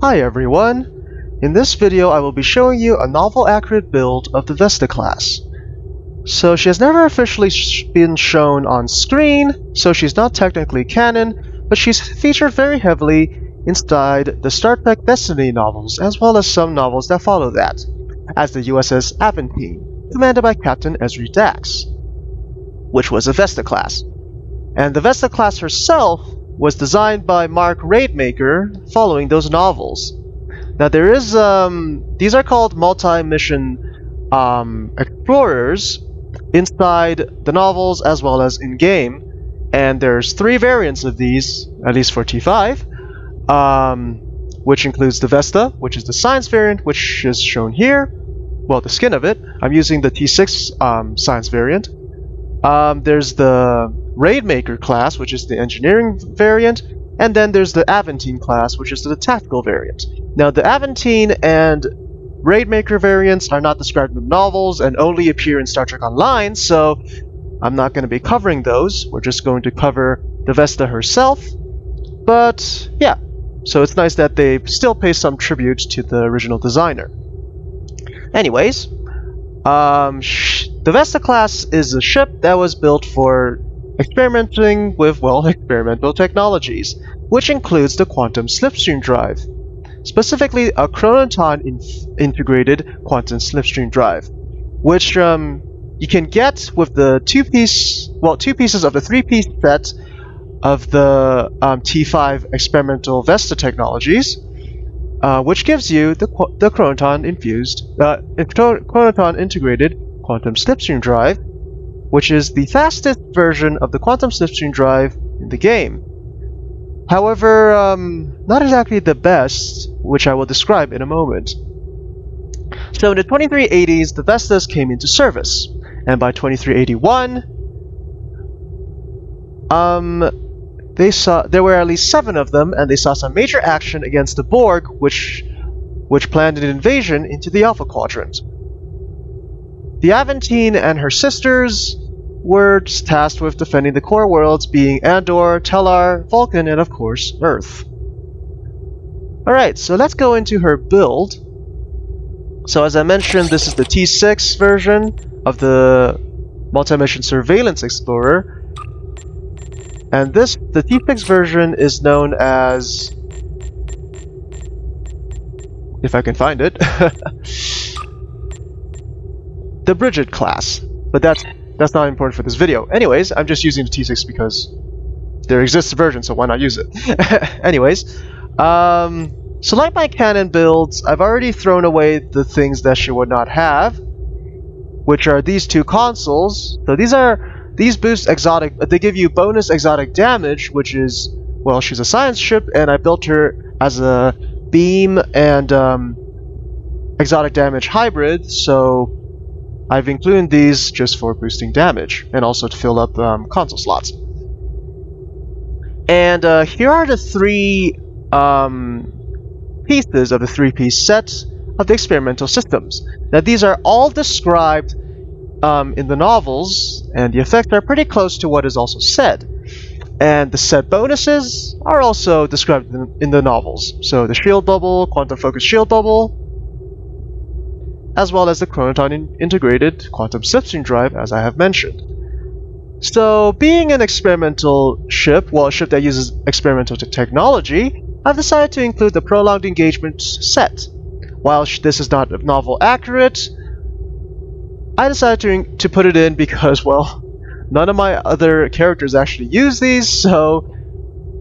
Hi everyone! In this video I will be showing you a novel accurate build of the Vesta class. So she has never officially been shown on screen, so she's not technically canon, but she's featured very heavily inside the Star Trek Destiny novels, as well as some novels that follow that, as the U.S.S. Aventine, commanded by Captain Ezri Dax, which was a Vesta class. And the Vesta class herself was designed by Mark Rademaker following those novels. Now there is, these are called multi-mission explorers inside the novels as well as in-game, and there's 3 variants of these, at least for T5, which includes the Vesta, which is the science variant, which is shown here. Well, the skin of it. I'm using the T6 science variant. There's the Rademaker class, which is the engineering variant, and then there's the Aventine class, which is the tactical variant. Now, the Aventine and Rademaker variants are not described in the novels and only appear in Star Trek Online, so I'm not going to be covering those. We're just going to cover the Vesta herself. But yeah, so it's nice that they still pay some tribute to the original designer. Anyways, the Vesta class is a ship that was built for experimenting with, well, experimental technologies, which includes the quantum slipstream drive, specifically a chronoton integrated quantum slipstream drive, which you can get with the two pieces of the 3-piece set of the T5 experimental Vesta technologies, which gives you the chronoton integrated quantum slipstream drive, which is the fastest version of the quantum slipstream drive in the game. However, not exactly the best, which I will describe in a moment. So in the 2380s, the Vestas came into service, and by 2381, there were at least 7 of them, and they saw some major action against the Borg, which planned an invasion into the Alpha Quadrant. The Aventine and her sisters were tasked with defending the core worlds, being Andor, Tellar, Vulcan, and of course, Earth. Alright, so let's go into her build. So as I mentioned, this is the T6 version of the Multi-Mission Surveillance Explorer. And the T6 version is known as, if I can find it, the Bridget class. But that's not important for this video. Anyways, I'm just using the T6 because there exists a version, so why not use it? Anyways, so like my canon builds, I've already thrown away the things that she would not have, which are these 2 consoles. So these boost exotic, they give you bonus exotic damage, which is, well, she's a science ship, and I built her as a beam and exotic damage hybrid, so I've included these just for boosting damage, and also to fill up console slots. And here are the 3 pieces of the 3-piece set of the experimental systems. Now these are all described in the novels, and the effects are pretty close to what is also said. And the set bonuses are also described in the novels. So the shield bubble, quantum focus shield bubble, as well as the chronoton integrated quantum slipstream drive, as I have mentioned. So being an experimental ship, well, a ship that uses experimental technology, I've decided to include the prolonged engagement set. While this is not novel accurate, I decided to put it in because, well, none of my other characters actually use these, so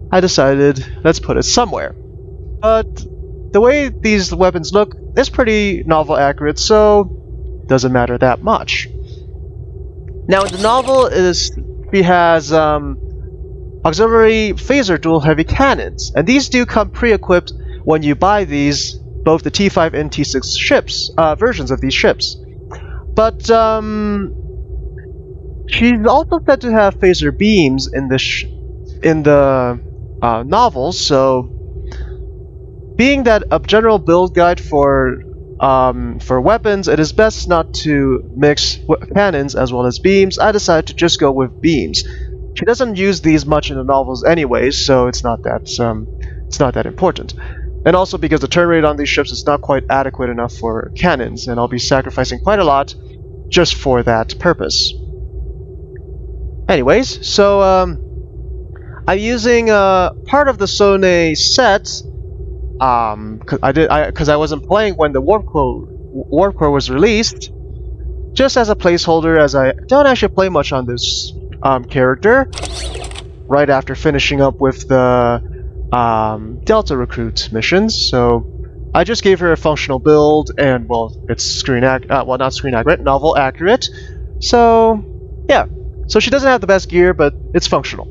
I decided let's put it somewhere. But the way these weapons look is pretty novel accurate, so doesn't matter that much. Now in the novel, she has auxiliary phaser dual heavy cannons, and these do come pre-equipped when you buy these, both the T5 and T6 ships, versions of these ships. But she's also said to have phaser beams in the novels, so being that a general build guide for weapons, it is best not to mix cannons as well as beams. I decided to just go with beams. She doesn't use these much in the novels anyways, so it's not that important. And also because the turn rate on these ships is not quite adequate enough for cannons, and I'll be sacrificing quite a lot just for that purpose. Anyways, so I'm using part of the Sone set because I wasn't playing when the Warp Core was released, just as a placeholder, as I don't actually play much on this character. Right after finishing up with the Delta Recruit missions, so I just gave her a functional build, and well, it's well, not screen accurate, novel accurate. So yeah, so she doesn't have the best gear, but it's functional.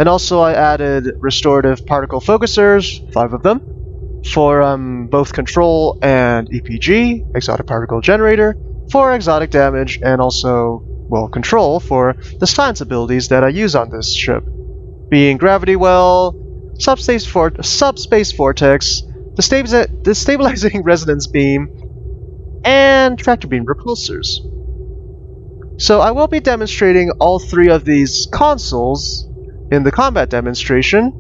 And also I added restorative particle focusers, 5 of them, for both control and EPG, exotic particle generator, for exotic damage, and also, well, control for the science abilities that I use on this ship, being gravity well, subspace vortex, the stabilizing resonance beam, and tractor beam repulsors. So I will be demonstrating all 3 of these consoles in the combat demonstration,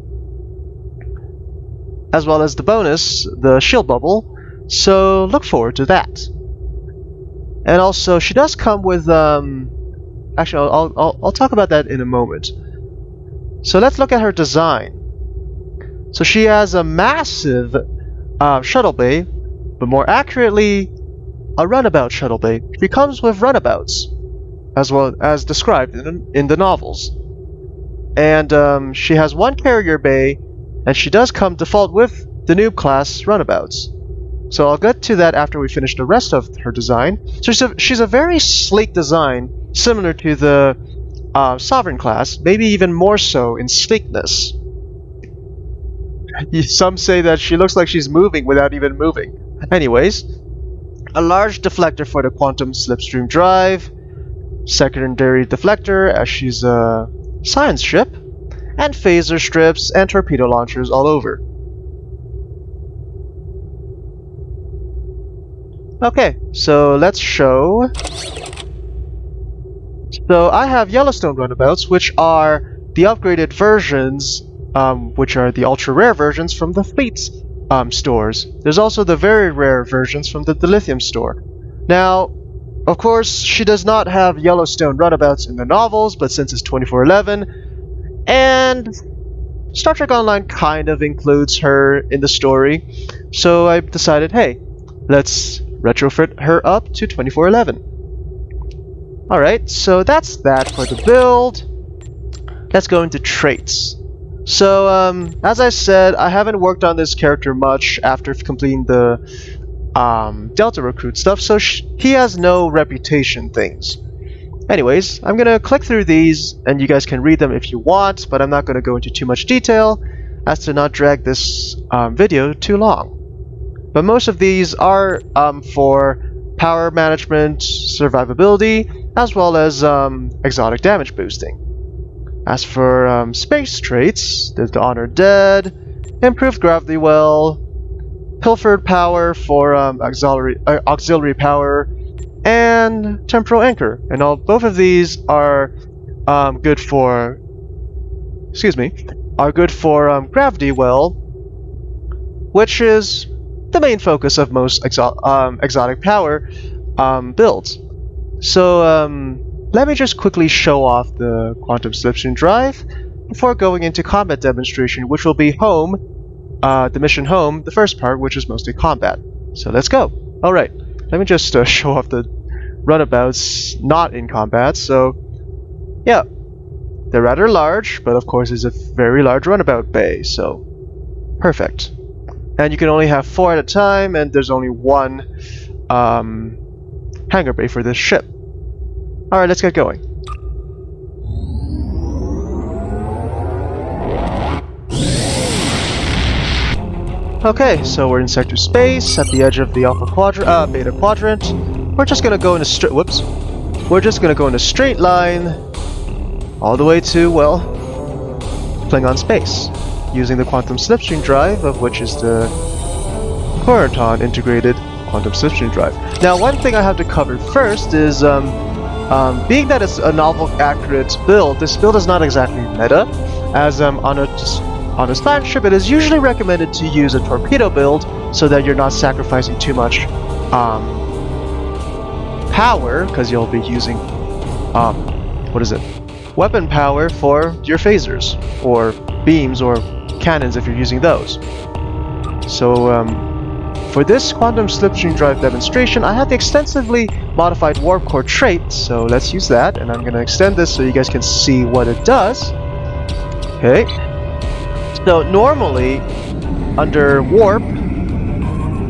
as well as the bonus, the shield bubble, so look forward to that. And also, she does come with, actually, I'll talk about that in a moment. So let's look at her design. So she has a massive shuttle bay, but more accurately, a runabout shuttle bay. She comes with runabouts, as well as described in the novels. And she has 1 carrier bay, and she does come default with the noob class runabouts. So I'll get to that after we finish the rest of her design. So she's a very sleek design, similar to the Sovereign class, maybe even more so in sleekness. Some say that she looks like she's moving without even moving. Anyways, a large deflector for the quantum slipstream drive, secondary deflector as she's a science ship, and phaser strips and torpedo launchers all over. Okay, so let's show. So I have Yellowstone runabouts, which are the upgraded versions, which are the ultra rare versions from the fleet stores. There's also the very rare versions from the Dilithium store. Now, of course, she does not have Yellowstone runabouts in the novels, but since it's 2411, and Star Trek Online kind of includes her in the story, so I decided, hey, let's retrofit her up to 2411. Alright, so that's that for the build. Let's go into traits. So, as I said, I haven't worked on this character much after completing the Delta Recruit stuff, so he has no reputation things. Anyways, I'm gonna click through these, and you guys can read them if you want, but I'm not gonna go into too much detail, as to not drag this video too long. But most of these are for power management, survivability, as well as exotic damage boosting. As for space traits, there's the Honored Dead, Improved Gravity Well, Pilfered Power for auxiliary power, and Temporal Anchor. And both of these are good for Gravity Well, which is the main focus of most exotic power builds. So let me just quickly show off the quantum slipstream drive before going into combat demonstration, which will be home, the mission home, the first part, which is mostly combat. So let's go. Alright, let me just show off the runabouts not in combat. So yeah, they're rather large, but of course it's a very large runabout bay, so perfect. And you can only have 4 at a time, and there's only 1 hangar bay for this ship. Alright, let's get going. Okay, so we're in sector space, at the edge of the beta quadrant. We're just gonna go in a We're just gonna go in a straight line all the way to, well, Klingon space, using the quantum slipstream drive, of which is the Coraton integrated quantum slipstream drive. Now, one thing I have to cover first is, being that it's a novel accurate build, this build is not exactly meta, as on On a science ship, it is usually recommended to use a torpedo build so that you're not sacrificing too much power, because you'll be using weapon power for your phasers, or beams, or cannons if you're using those. So for this quantum slipstream drive demonstration, I have the extensively modified warp core trait, so let's use that, and I'm going to extend this so you guys can see what it does. Okay. So normally, under warp,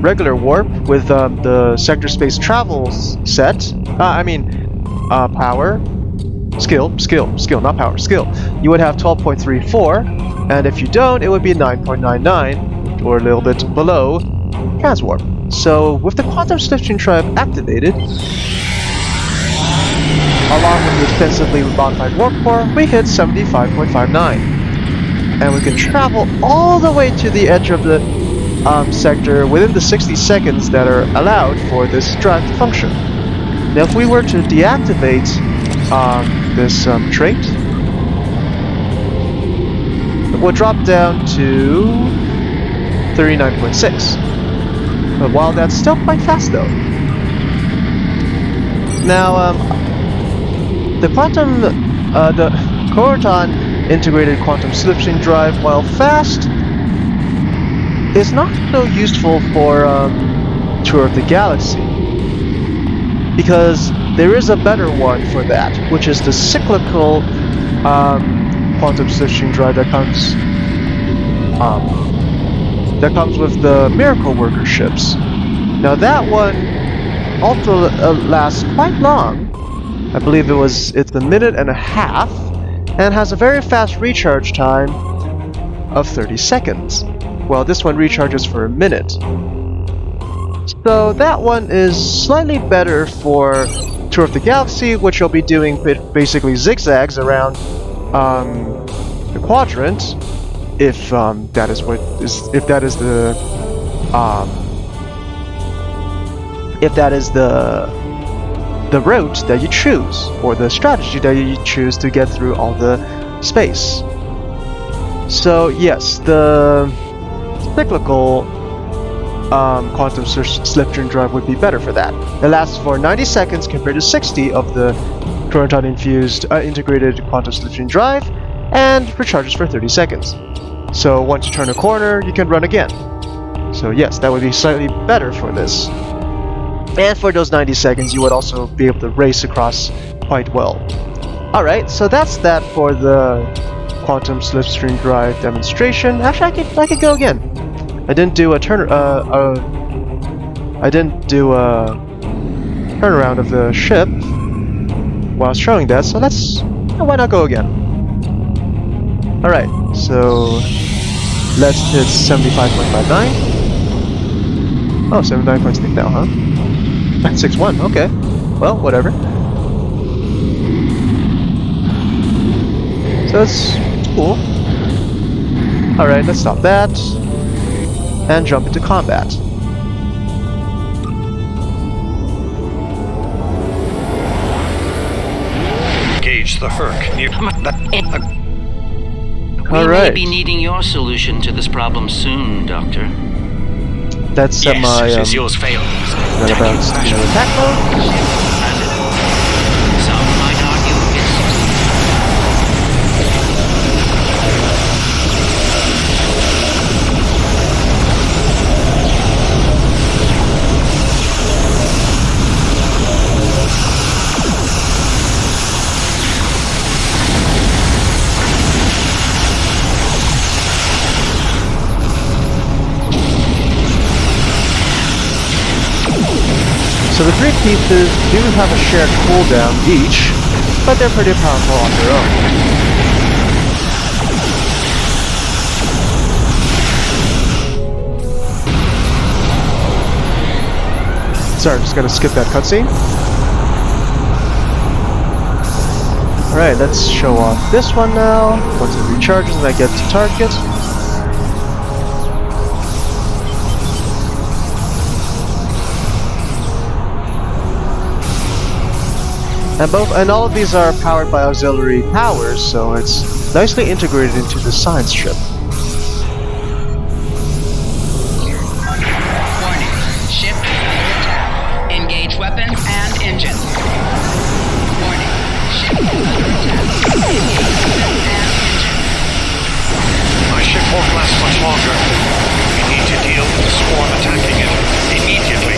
regular warp, with the sector space travel set, power, skill, not power, skill, you would have 12.34, and if you don't, it would be 9.99, or a little bit below transwarp. So with the quantum slipstream drive activated, along with the extensively modified warp core, we hit 75.59. And we can travel all the way to the edge of the sector within the 60 seconds that are allowed for this drive to function. Now if we were to deactivate this trait, it will drop down to 39.6. But while that's still quite fast though. Now the Coroton integrated quantum slipstream drive, while fast, is not so useful for Tour of the Galaxy, because there is a better one for that, which is the cyclical quantum slipstream drive that comes with the Miracle Worker ships. Now that one also lasts quite long. I believe it's a minute and a half, and has a very fast recharge time of 30 seconds. Well, this one recharges for a minute. So that one is slightly better for Tour of the Galaxy, which you'll be doing basically zigzags around the quadrant, if that is the route that you choose, or the strategy that you choose to get through all the space. So yes, the cyclical quantum slipstream drive would be better for that. It lasts for 90 seconds compared to 60 of the Coroton infused integrated quantum slipstream drive, and recharges for 30 seconds. So once you turn a corner, you can run again. So yes, that would be slightly better for this. And for those 90 seconds, you would also be able to race across quite well. Alright, so that's that for the quantum slipstream drive demonstration. Actually, I could go again. I didn't do a turnaround of the ship while showing that, so why not go again? Alright, so let's hit 75.59. Oh, 79.6 now, huh? 6.1, okay. Well, whatever. So it's cool. Alright, let's stop that. And jump into combat. Engage the Herc near... We may be needing your solution to this problem soon, Doctor. That's my since yours failed. about attack mode. Some might argue it's So the three pieces do have a shared cooldown each, but they're pretty powerful on their own. Sorry, I'm just gonna skip that cutscene. Alright, let's show off this one now. Once it recharges and I get to target. And all of these are powered by auxiliary powers, so it's nicely integrated into the science ship. My ship won't last much longer. We need to deal with the swarm attacking it immediately.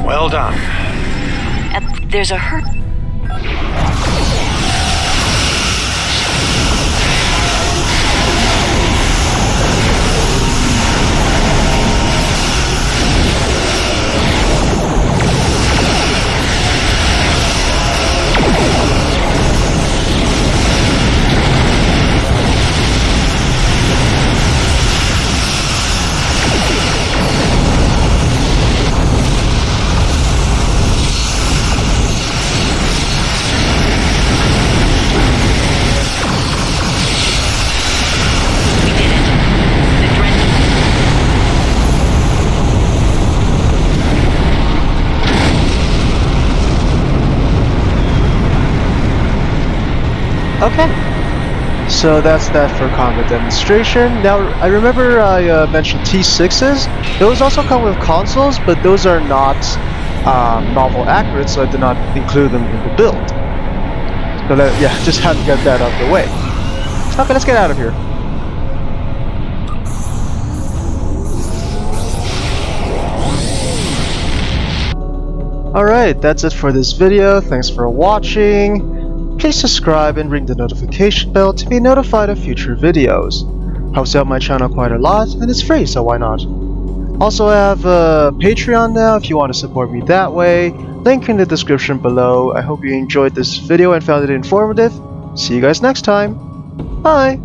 Well done. There's a hurt. Okay, so that's that for combat demonstration. Now, I remember I mentioned T6s. Those also come with consoles, but those are not novel accurate, so I did not include them in the build. So yeah, just had to get that out of the way. Okay, let's get out of here. Alright, that's it for this video. Thanks for watching. Please subscribe and ring the notification bell to be notified of future videos. Helps out my channel quite a lot, and it's free, so why not? Also, I have a Patreon now if you want to support me that way. Link in the description below. I hope you enjoyed this video and found it informative. See you guys next time. Bye!